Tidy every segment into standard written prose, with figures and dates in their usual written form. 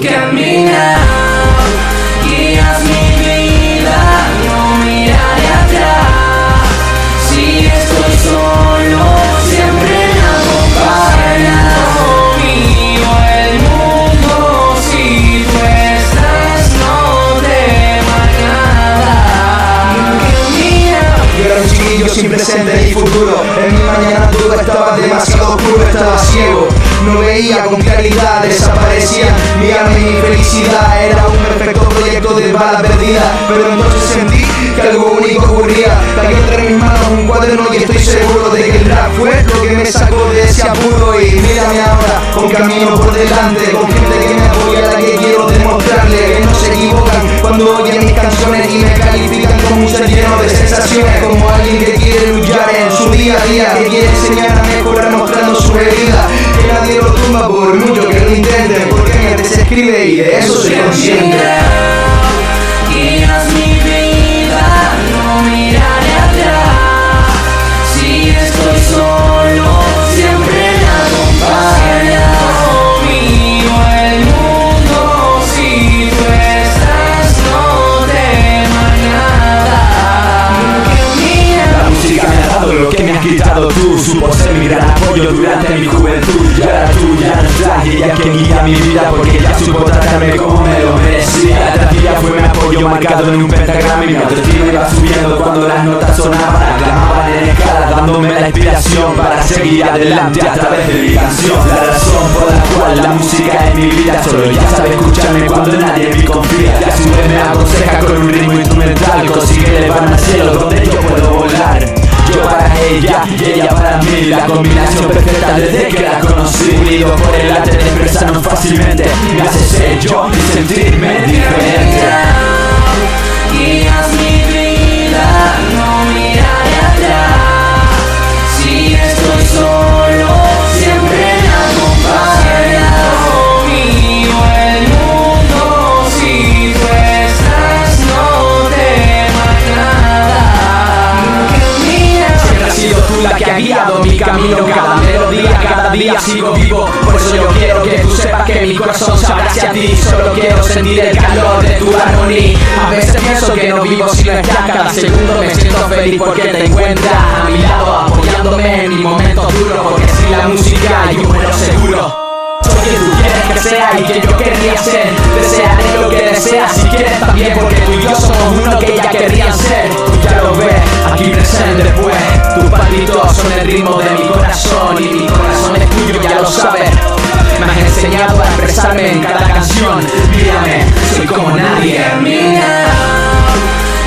caminar, guías mi vida, no miraré atrás. Si estoy solo, siempre me acompañas. Conmigo el mundo, si tú estás, no temas nada. Yo era un chiquillo sin presente y futuro. En mi mañana todo estaba demasiado oscuro, estaba ciego. No veía con claridad, desaparecían mi alma y mi felicidad. Era un perfecto proyecto de bala perdida. Pero entonces sentí que algo único ocurría. Cayó entre mis manos un cuaderno y estoy seguro de que el rap fue lo que me sacó de ese apuro. Y mírame ahora, con camino por delante, con gente que me apoya, a la que quiero demostrarle que no se equivocan cuando oyen mis canciones y me califican como un ser lleno de sensaciones, como alguien que quiere luchar en su día a día, que quiere enseñar a mejorar mostrando su herida, que nadie lo tumba por mucho que lo intente, porque mi arte se escribe y de eso soy consciente. Guías mi vida, no miraré atrás. Si estoy solo, siempre me acompañas. Conmigo el mundo, si tú estás, no temas nada. La música me ha dado lo que me has quitado tú. Supo ser mi gran apoyo durante mi juventud. Y ahora tú ya no estás, y ella quien guía mi vida, porque ella supo tratarme como me lo merecía. Tras día fue mi apoyo marcado en un pentagrama, y mi autoestima iba subiendo cuando las notas sonaban. Aclamaban en escala, dándome la inspiración para seguir adelante a través de mi canción. La razón por la cual la música es mi vida, solo ella sabe escucharme cuando nadie en mí confía. Y a su vez me aconseja con un ritmo instrumental, consigue elevarme al cielo donde yo puedo volar. Yo para ella y ella para mí, la combinación perfecta desde que la conocí. Unido por el arte de expresarnos fácilmente, me hace ser yo y sentirme diferente. Guías mi vida, no miraré atrás. Si estoy solo, siempre me acompañas. Conmigo el mundo, si tú estás, no temas nada. Siempre has sido tú la que ha guiado mi camino, cada melodía, cada día sigo vivo. Por eso yo quiero que tú sepas que mi corazón se abrace a ti. Solo quiero sentir el calor de tu armonía. A veces pienso que no vivo si no estás, cada segundo me siento feliz porque te encuentras a mi lado, apoyándome en mis momentos duros. Porque sin la música yo muero seguro. Soy quien tú quieres que sea y que yo querría ser. Desearé lo que deseas si quieres también, porque tú y yo somos uno que ella querrían ser. Tú ya lo ves, aquí presente pues. Tus palpitos son el ritmo de mi corazón y mi corazón es tuyo, ya lo sabes. Me has enseñado a expresarme en cada canción. Mírame, soy como nadie.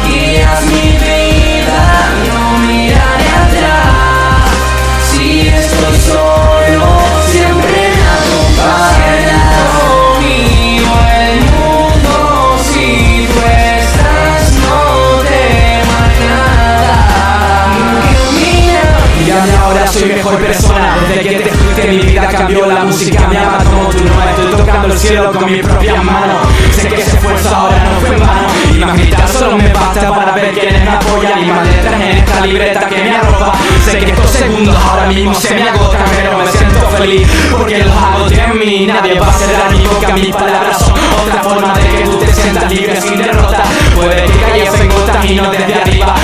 Guías mi vida, no miraré atrás. Si estoy solo, siempre me acompañas. Conmigo el mundo, si tú estás, no temas nada. Y ahora soy mejor persona. Desde que te fuiste mi vida cambió, la música me ama como tú no. Estoy tocando el cielo con mis propias manos. Sé que ese esfuerzo ahora no fue en vano. Y más gritar solo me basta para ver quiénes me apoyan. Y más letras en esta libreta que me arropa. Sé que estos segundos ahora mismo se me agotan, pero me siento feliz porque los hago de mí. Nadie va a hacer a mi boca, mis palabras son otra forma de que tú te sientas libre sin derrota. Puede que caigas en gotas y no desde arriba.